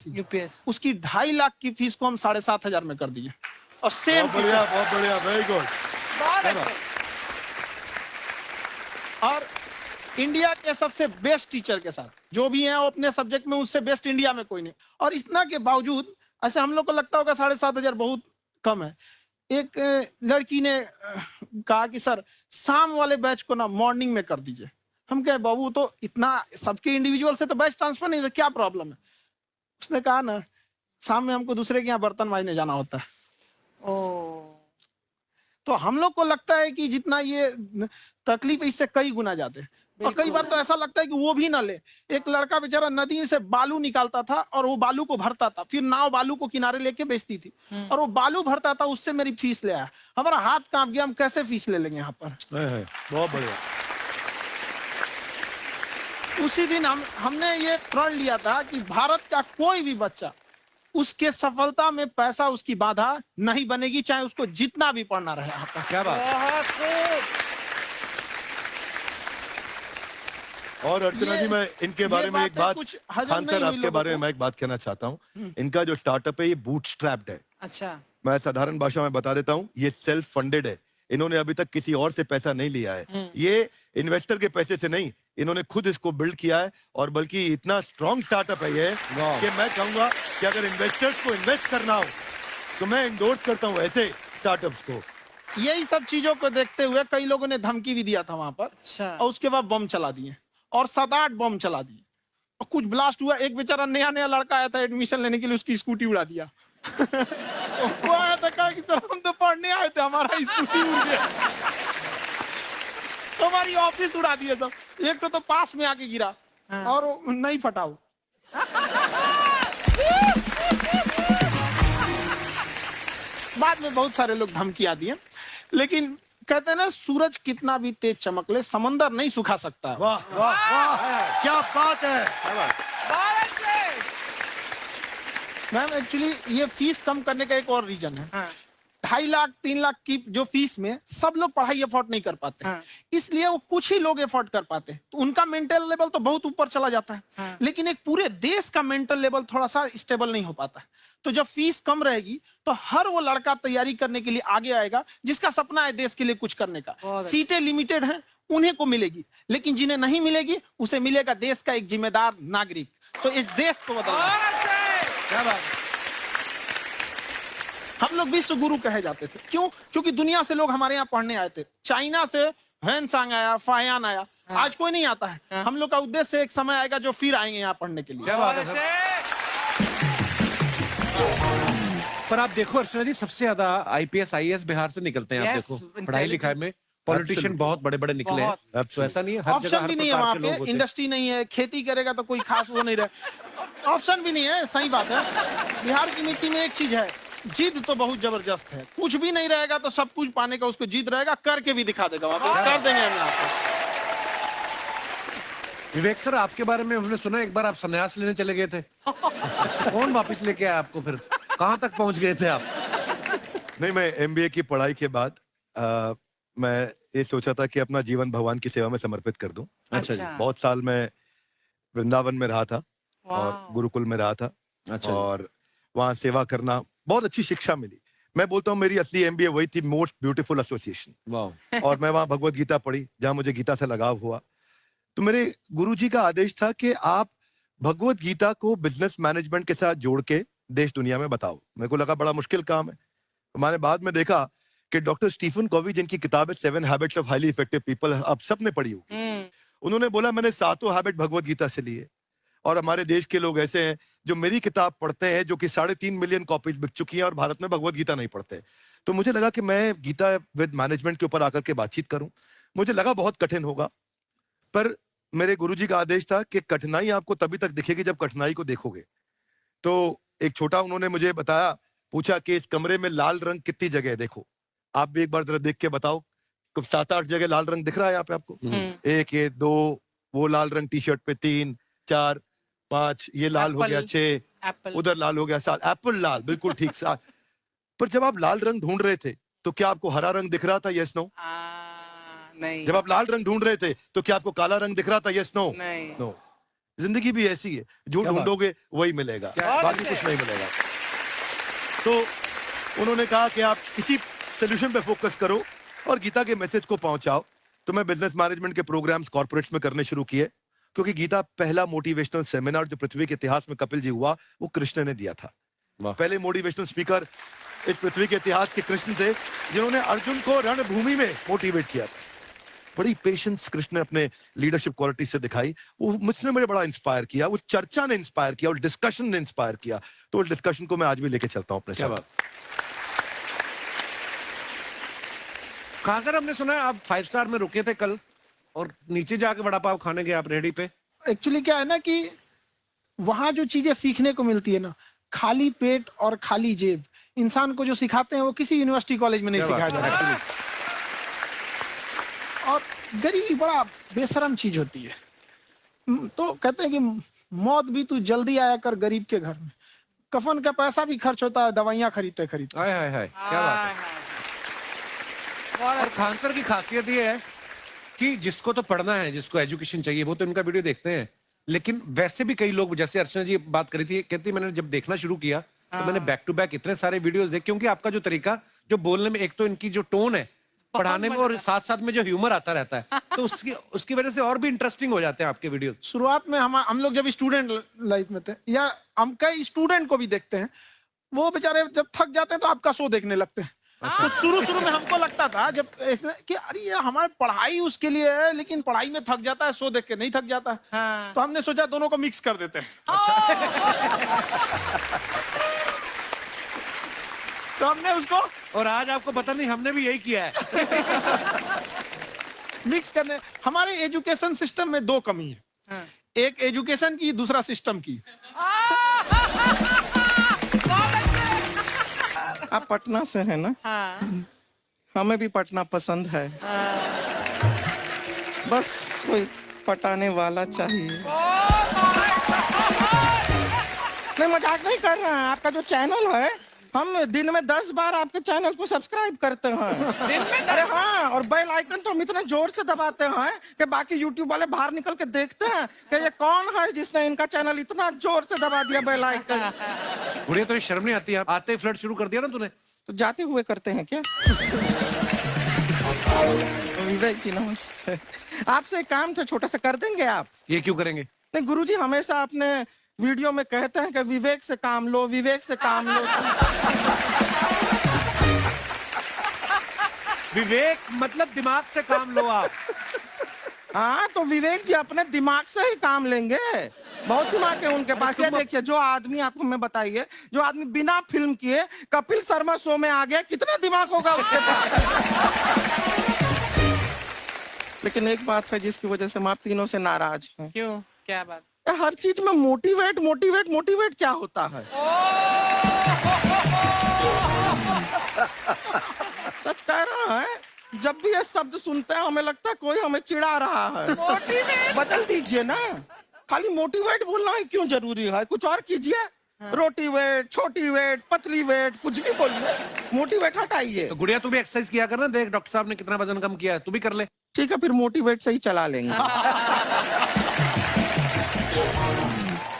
UPS उसकी 2.5 लाख की fees को हम 7,500 में कर दिए। और सेम बहुत बढ़िया, वेरी गुड। बहुत अच्छे। और इंडिया के सबसे बेस्ट टीचर के साथ जो भी हैं वो अपने सब्जेक्ट में उससे बेस्ट इंडिया में कोई नहीं। और इतना के बावजूद ऐसे हम लोग को लगता होगा 7,500 बहुत कम है। एक लड़की ने कहा कि सर शाम वाले बैच को ना मॉर्निंग में कर दीजिए। हम कहे बाबू तो इतना सबके इंडिविजुअल से तो बैच ट्रांसफर नहीं है, क्या प्रॉब्लम है? उसने कहा ना शाम में हमको दूसरे के यहाँ बर्तन मांजने जाना होता है। तो हम लोग को लगता है कि जितना ये तकलीफ इससे कई गुना जाते हैं। और कई बार तो ऐसा लगता है कि वो भी ना ले। एक लड़का बेचारा नदी से बालू निकालता था और वो बालू को भरता था, फिर नाव बालू को किनारे लेके बेचती थी और वो बालू भरता था, उससे मेरी फीस ले आया। हमारा हाथ कांप गया, हम कैसे फीस ले लेंगे यहाँ पर। बहुत बढ़िया। उसी दिन हमने ये प्रण लिया था कि भारत का कोई भी बच्चा उसके सफलता में पैसा उसकी बाधा नहीं बनेगी, चाहे उसको जितना भी पढ़ना रहे यहाँ पर। क्या बात। और अर्चना जी, मैं इनके बारे में एक बात, खान सर आपके बारे में मैं एक बात कहना चाहता हूँ। इनका जो स्टार्टअप है ये बूटस्ट्रैप्ड है। अच्छा, मैं साधारण भाषा में बता देता हूँ, ये सेल्फ फंडेड है। इन्होंने अभी तक किसी और से पैसा नहीं लिया है। ये इन्वेस्टर के पैसे से नहीं, इन्होंने खुद इसको बिल्ड किया है। और बल्कि इतना स्ट्रॉन्ग स्टार्टअप है ये कि मैं कहूंगा कि अगर इन्वेस्टर्स को इन्वेस्ट करना हो तो मैं इंडोर्स करता हूँ ऐसे स्टार्टअप्स को। यही सब चीजों को देखते हुए कई लोगों ने धमकी भी दिया था वहां पर। अच्छा। और उसके बाद बम चला दिए और 7-8 बम चला दिए और कुछ ब्लास्ट हुआ। एक बेचारा नया लड़का आया था एडमिशन लेने के लिए, उसकी स्कूटी उड़ा दिया। वो आया था, कहा कि सर हम तो पढ़ने आए थे, हमारा स्कूटी उड़ गया। तो हमारी ऑफिस उड़ा दिए सब। एक तो पास में आके गिरा और नहीं फटा वो। बाद में बहुत सारे लोग धमकियां दिए, लेकिन कहते हैं ना सूरज कितना भी तेज चमक ले समंदर नहीं सुखा सकता। वाह वाह वाह, क्या बात है। मैम एक्चुअली ये फीस कम करने का एक और रीजन है। 2.5 लाख 3 लाख की जो फीस में सब लोग पढ़ाई अफोर्ड नहीं कर पाते। इसलिए वो कुछ ही लोग अफोर्ड कर पाते हैं, तो उनका मेंटल लेवल तो बहुत ऊपर चला जाता है। लेकिन एक पूरे देश का मेंटल लेवल थोड़ा सा स्टेबल नहीं हो पाता। तो जब फीस कम रहेगी तो हर वो लड़का तैयारी करने के लिए आगे आएगा जिसका सपना है देश के लिए कुछ करने का। सीटें लिमिटेड हैं, उन्हें को मिलेगी, लेकिन जिन्हें नहीं मिलेगी उसे मिलेगा देश का एक जिम्मेदार नागरिक। तो इस देश को बदलना। क्या बात। हम लोग विश्व गुरु कहे जाते थे, क्यों? क्योंकि दुनिया से लोग हमारे यहाँ पढ़ने आए थे। चाइना से वैनसांग आया, फायान आया, आज कोई नहीं आता है। हम लोग का उद्देश्य एक समय आएगा जो फिर आएंगे यहाँ पढ़ने के लिए। क्या बात है सर। पर आप देखो अर्चना जी, सबसे ज्यादा आईपीएस आईएएस बिहार से निकलते हैं। आप देखो पढ़ाई लिखाई में पॉलिटिशियन बहुत बड़े बड़े निकले हैं। तो ऐसा नहीं है, हर जगह ऑप्शन भी नहीं है वहाँ पे, इंडस्ट्री नहीं है, खेती करेगा तो कोई खास वो नहीं रहे। ऑप्शन भी नहीं है, सही बात है। बिहार की मिट्टी में एक चीज है, जिद तो बहुत जबरदस्त है। कुछ भी नहीं रहेगा तो सब कुछ पाने का उसको जिद रहेगा, करके भी दिखा देगा। कर देंगे हम यहाँ पे। विवेक सर, आपके बारे में हमने सुना एक बार आप संन्यास लेने चले गए थे। कौन वापस लेके आया आपको? फिर कहाँ तक पहुंच गए थे आप? नहीं, मैं एमबीए की पढ़ाई के बाद मैं ये सोचा था कि अपना जीवन भगवान की सेवा में समर्पित कर दूं। अच्छा जी। बहुत साल मैं वृंदावन में रहा था और गुरुकुल में रहा था। अच्छा। और वहाँ सेवा करना, बहुत अच्छी शिक्षा मिली। मैं बोलता हूँ मेरी असली एमबीए वही थी, मोस्ट ब्यूटीफुल एसोसिएशन। वाह। और मैं वहाँ भगवत गीता पढ़ी, जहाँ मुझे गीता से लगाव हुआ। तो मेरे गुरुजी का आदेश था कि आप भगवत गीता को बिजनेस मैनेजमेंट के साथ जोड़ के देश दुनिया में बताओ। मेरे को लगा बड़ा मुश्किल काम है। मैंने बाद में देखा कि डॉक्टर स्टीफन कॉवी, जिनकी किताब है 7 habits of highly effective people, आप सबने पढ़ी होगी। उन्होंने बोला मैंने 7 हैबिट भगवत गीता से लिए। और हमारे देश के लोग ऐसे हैं जो मेरी किताब पढ़ते हैं, जो कि 3.5 मिलियन कॉपीज बिक चुकी हैं, और भारत में भगवत गीता नहीं पढ़ते। तो मुझे लगा कि मैं गीता विद मैनेजमेंट के ऊपर आकर के बातचीत करूं। मुझे लगा बहुत कठिन होगा, पर मेरे गुरुजी का आदेश था कि कठिनाई आपको तभी तक दिखेगी जब कठिनाई को देखोगे। तो एक छोटा उन्होंने मुझे बताया, पूछा कि इस कमरे में लाल रंग कितनी जगह है, देखो आप भी एक बार जरा देख के बताओ। 7-8 जगह लाल रंग दिख रहा है यहाँ पे आपको? 1 ये 2, वो लाल रंग टी शर्ट पे 3 4 5, ये लाल हो गया 6, उधर लाल हो गया 7। एप्पल लाल, बिल्कुल ठीक 7। पर जब आप लाल रंग ढूंढ रहे थे तो क्या आपको हरा रंग दिख रहा था? Yes no? नहीं। जब आप लाल रंग ढूंढ रहे थे तो क्या आपको काला रंग दिख रहा था? Yes no? नहीं। नो। जिंदगी भी ऐसी है, जो क्या बात? ढूंढोगे वही मिलेगा, बाकी कुछ नहीं मिलेगा। तो उन्होंने कहा कि आप इसी सोल्यूशन पे फोकस करो और गीता के मैसेज को पहुंचाओ। तो मैं बिजनेस मैनेजमेंट के प्रोग्राम्स कॉर्पोरेट्स में करने शुरू किए, क्योंकि गीता पहला मोटिवेशनल सेमिनार जो पृथ्वी के इतिहास में कपिल जी हुआ, वो कृष्ण ने दिया था। वाह। पहले मोटिवेशनल स्पीकर इस पृथ्वी के इतिहास के कृष्ण थे, जिन्होंने अर्जुन को रणभूमि में मोटिवेट किया था। बड़ी पेशेंस कृष्ण ने अपने लीडरशिप क्वालिटी से दिखाई, वो मुझने मुझे बड़ा इंस्पायर किया, वो चर्चा ने इंस्पायर किया और डिस्कशन ने इंस्पायर किया। तो उस डिस्कशन को मैं आज भी लेके चलता हूं अपने क्या साथ। बात। कहाँ सर, हमने सुना है आप 5 स्टार में रुके थे कल और नीचे जाके वड़ा पाव खाने गए आप रेडी पे। एक्चुअली क्या है ना कि वहां जो चीजें सीखने को मिलती है ना, खाली पेट और खाली जेब इंसान को जो सिखाते हैं वो किसी यूनिवर्सिटी कॉलेज में नहीं क्या बात, सिखाया जाता। और गरीबी बड़ा बेशरम चीज होती है। तो कहते हैं कि मौत भी तू जल्दी आया कर गरीब के घर में, कफन का पैसा भी खर्च होता है दवाइयां खरीदते खरीदते। हाय हाय हाय, क्या बात है। और खान सर की खासियत ये है कि जिसको तो पढ़ना है, जिसको एजुकेशन चाहिए, वो तो इनका वीडियो देखते हैं, लेकिन वैसे भी कई लोग, जैसे अर्चना जी बात करी थी, कहती मैंने जब देखना शुरू किया तो मैंने बैक टू बैक इतने सारे वीडियोस देखे, क्योंकि आपका जो तरीका जो बोलने में, एक तो इनकी जो टोन है पढ़ाने में, और साथ साथ में जो ह्यूमर आता रहता है, तो उसकी वजह से और भी इंटरेस्टिंग हो जाते हैं आपके वीडियो। शुरुआत में हम लोग जब स्टूडेंट लाइफ में थे, या हम कई स्टूडेंट को भी देखते हैं, वो बेचारे जब थक जाते हैं तो आपका शो देखने लगते हैं। तो शुरू में हमको लगता था जब कि अरे ये हमारी पढ़ाई उसके लिए है, लेकिन पढ़ाई में थक जाता है, शो देख के नहीं थक जाता है। हाँ। तो हमने सोचा दोनों को मिक्स कर देते हैं। तो हमने उसको और आज आपको पता नहीं, हमने भी यही किया है। मिक्स करने। हमारे एजुकेशन सिस्टम में 2 कमी है, हाँ। एक एजुकेशन की, दूसरा सिस्टम की। आप पटना से है ना? हाँ। हमें भी पटना पसंद है, बस कोई पटाने वाला चाहिए। नहीं, मजाक नहीं कर रहे हैं। आपका जो चैनल है, हम दिन में 10 बार आपके चैनल को सब्सक्राइब करते हैं। दिन में अरे हाँ, और बेल आइकन तो हम इतना जोर से दबाते हैं कि बाकी यूट्यूब वाले बाहर निकल के देखते हैं कि ये कौन है जिसने इनका चैनल इतना जोर से दबा दिया बेल आइकन। बुढ़िया, तो ये शर्म नहीं आती है? आते ही फ्लर्ट शुरू कर दिया ना तूने। तो जाते हुए करते हैं क्या? विवेक जी नमस्ते। आपसे एक काम था छोटा सा, कर देंगे आप? ये क्यों करेंगे? नहीं गुरुजी, हमेशा अपने वीडियो में कहते हैं कि विवेक से काम लो, विवेक से काम लो। विवेक मतलब दिमाग से काम लो आप। हाँ, तो विवेक जी अपने दिमाग से ही काम लेंगे, बहुत दिमाग है उनके पास। ये देखिए, जो आदमी, आपको मैं बताइए, जो आदमी बिना फिल्म किए कपिल शर्मा शो में आ गया, कितना दिमाग होगा उसके पास। लेकिन एक बात है जिसकी वजह से हम आप तीनों से नाराज हैं। क्यों, क्या बात? हर चीज में मोटिवेट मोटिवेट मोटिवेट क्या होता है? सच कह रहा है, जब भी ये शब्द सुनते हैं हमें लगता है कोई हमें चिढ़ा रहा है। बदल दीजिए ना, खाली मोटिवेट बोलना ही क्यों जरूरी है? कुछ और कीजिए। रोटी वेट, छोटी वेट, पतली वेट, कुछ भी बोलिए, मोटिवेट हटाइए। तो गुड़िया, तू भी एक्सरसाइज किया कर ना, देख डॉक्टर साहब ने कितना वजन कम किया है, तू भी कर ले। ठीक है, फिर मोटिवेट से ही चला लेंगे।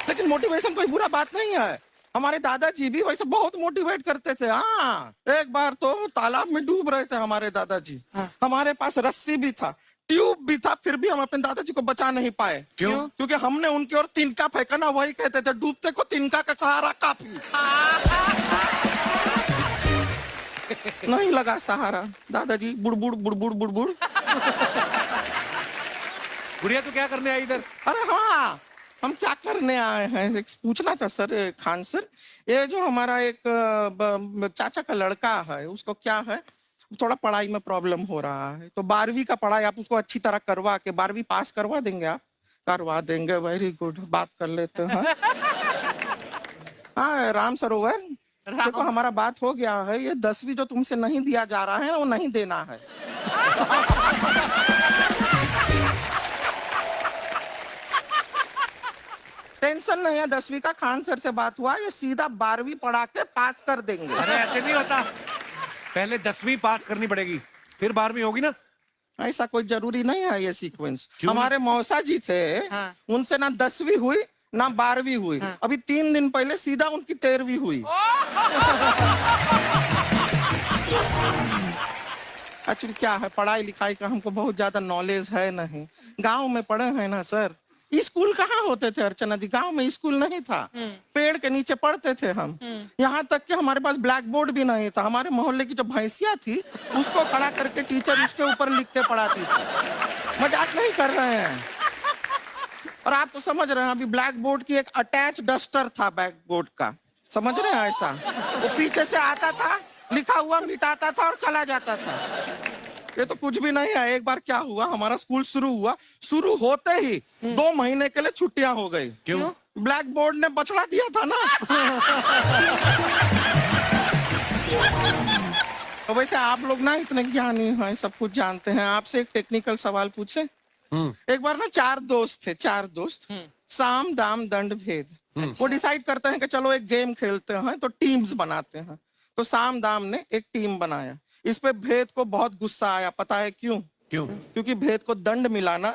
लेकिन मोटिवेशन कोई बुरा बात नहीं है। हमारे दादाजी भी वैसे बहुत मोटिवेट करते थे। हाँ, एक बार तो तालाब में डूब रहे थे हमारे दादाजी। हमारे पास रस्सी भी था, ट्यूब भी था, फिर भी हम अपने दादाजी को बचा नहीं पाए। क्यों? क्योंकि हमने उनकी ओर तिनका फेंका ना, वही कहते थे डूबते को तिनका का सहारा काफी। नहीं लगा सहारा, दादाजी बुड़बुड़ बुड़बुड़ बुड़बुड़। गुड़िया, तू क्या करने आई इधर? अरे हाँ, हम क्या करने आए हैं, एक पूछना था सर, खान सर, ये जो हमारा एक चाचा का लड़का है, उसको क्या है, थोड़ा पढ़ाई में प्रॉब्लम हो रहा है, तो 12वीं का पढ़ाई आप उसको अच्छी तरह करवा के 12वीं पास करवा देंगे आप? करवा देंगे, वेरी गुड, बात कर लेते हैं। हाँ, राम सरोवर, देखो हमारा बात हो गया है, ये 10वीं जो तुमसे नहीं दिया जा रहा है वो नहीं देना है। टेंशन नहीं है, 10वीं का खान सर से बात हुआ, ये सीधा 12वीं पढ़ा के पास कर देंगे। अरे ऐसे नहीं होता, पहले 10वीं पास करनी पड़ेगी, फिर 12वीं होगी ना। ऐसा कोई जरूरी नहीं है ये सीक्वेंस। क्यों? हमारे मौसा जी थे, उनसे ना 10वीं हुई ना 12वीं हुई, अभी 3 दिन पहले सीधा उनकी 13वीं हुई। एक्चुअली क्या है, पढ़ाई लिखाई का हमको बहुत ज्यादा नॉलेज है नहीं, गांव में पढ़े हैं ना सर। स्कूल कहाँ होते थे अर्चना जी, गांव में स्कूल नहीं था, पेड़ के नीचे पढ़ते थे हम। यहाँ तक कि हमारे पास ब्लैक बोर्ड भी नहीं था, हमारे मोहल्ले की जो भैंसिया थी उसको खड़ा करके टीचर उसके ऊपर लिख के पढ़ाती थी। मजाक नहीं कर रहे हैं। और आप तो समझ रहे हैं, अभी ब्लैक बोर्ड की एक अटैच डस्टर था बैक बोर्ड का, समझ रहे हैं ऐसा, वो पीछे से आता था, लिखा हुआ मिटाता था और चला जाता था। ये तो कुछ भी नहीं है। एक बार क्या हुआ, हमारा स्कूल शुरू हुआ, शुरू होते ही 2 महीने के लिए छुट्टियां हो गई। क्यों? ब्लैक बोर्ड ने बछड़ा दिया था ना। तो वैसे आप लोग ना इतने ज्ञानी हैं, सब कुछ जानते हैं, आपसे एक टेक्निकल सवाल पूछे। एक बार ना 4 दोस्त थे, 4 दोस्त, साम दाम दंड भेद। वो डिसाइड करते हैं कि चलो एक गेम खेलते हैं, तो टीम्स बनाते हैं। तो साम दाम ने एक टीम बनाया। इस पे भेद को बहुत गुस्सा आया, पता है क्यों? क्यों? क्योंकि भेद को दंड मिलाना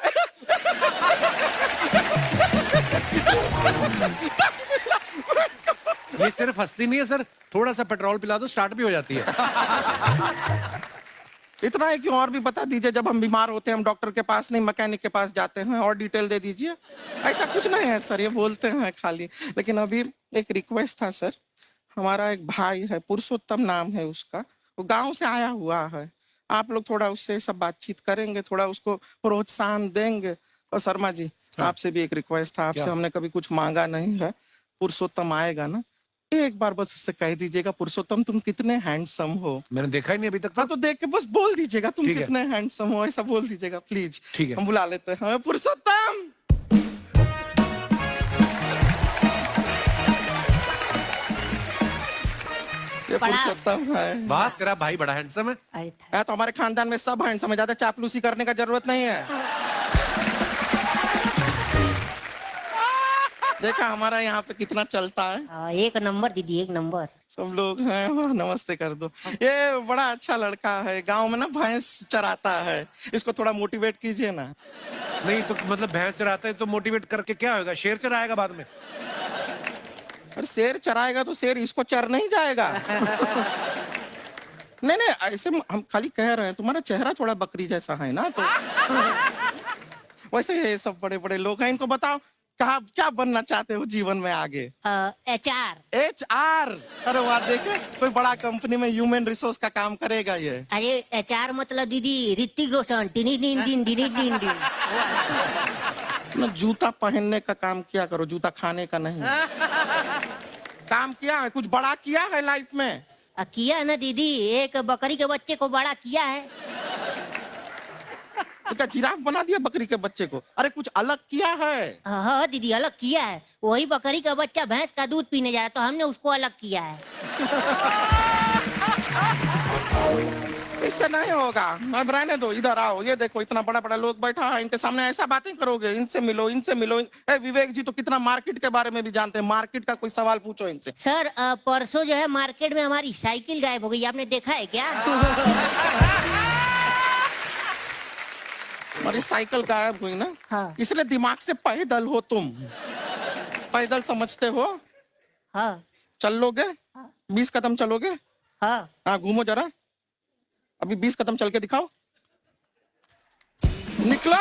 ये सिर्फ हंसती नहीं है सर, थोड़ा सा पेट्रोल पिला दो स्टार्ट भी हो जाती है। इतना है कि और भी बता दीजिए, जब हम बीमार होते हैं हम डॉक्टर के पास नहीं मैकेनिक के पास जाते हैं, और डिटेल दे दीजिए। ऐसा कुछ नहीं है सर, ये बोलते हैं खाली। लेकिन अभी एक रिक्वेस्ट था सर, हमारा एक भाई है, पुरुषोत्तम नाम है उसका, वो गांव से आया हुआ है, आप लोग थोड़ा उससे सब बातचीत करेंगे, थोड़ा उसको प्रोत्साहन देंगे। और शर्मा जी, आपसे भी एक रिक्वेस्ट था, आपसे हमने कभी कुछ मांगा नहीं है, पुरुषोत्तम आएगा ना, एक बार बस उससे कह दीजिएगा, पुरुषोत्तम तुम कितने हैंडसम हो। मैंने देखा ही नहीं अभी तक। हाँ तो देख के बस बोल दीजिएगा तुम ठीक है। कितने हैंडसम हो, ऐसा बोल दीजिएगा प्लीज। ठीक है। हम बुला लेते हैं पुरुषोत्तम। ये पुरुषोत्तम है। वाह, तेरा भाई बड़ा हैंडसम है। तो हमारे खानदान में सब हैंडसम है, ज्यादा चापलूसी करने का जरूरत नहीं है। देखा हमारा यहाँ पे कितना चलता है। एक नंबर दीदी, एक नंबर। सब लोग हैं, नमस्ते कर दो। ये बड़ा अच्छा लड़का है, गांव में ना भैंस चराता है, इसको थोड़ा मोटिवेट कीजिए ना। नहीं तो मतलब भैंस चराता है तो मोटिवेट करके क्या होगा, शेर चराएगा बाद में। अरे शेर चराएगा तो शेर इसको चर नहीं जाएगा। नहीं नहीं, ऐसे हम खाली कह रहे हैं, तुम्हारा चेहरा थोड़ा बकरी जैसा है ना, तो वैसे ये सब बड़े बड़े लोग हैं, इनको बताओ कहा क्या बनना चाहते हो जीवन में आगे? HR। HR? अरे वाह, देखे कोई बड़ा कंपनी में ह्यूमन रिसोर्स का काम करेगा ये। अरे HR मतलब दीदी Hrithik Roshan, tiny tin tin tiny tin tin. ना जूता पहनने का काम किया करो, जूता खाने का नहीं। काम किया है, कुछ बड़ा किया है लाइफ में? किया है ना दीदी, एक बकरी के बच्चे को बड़ा किया है। तो क्या जिराफ बना दिया बकरी के बच्चे को? अरे कुछ अलग किया है। हाँ दीदी, अलग किया है। वही बकरी का बच्चा भैंस का दूध पीने जा रहा तो हमने उसको अलग किया है। इससे नहीं होगा, अब रहने दो, इधर आओ। ये देखो इतना बड़ा बड़ा लोग बैठा है, इनके सामने ऐसा बातें करोगे? इनसे मिलो, इनसे मिलो। विवेक जी तो कितना मार्केट के बारे में भी जानते हैं, मार्केट का कोई सवाल पूछो इनसे। सर परसों जो है मार्केट में हमारी साइकिल गायब हो गई, आपने देखा है क्या? हमारी साइकिल गायब हुई ना, हाँ। इसलिए दिमाग से पैदल हो तुम। पैदल समझते हो? हाँ। चल लोगे? 20 कदम चलोगे? हाँ। घूमो जरा, अभी 20 कदम चल के दिखाओ। निकलो।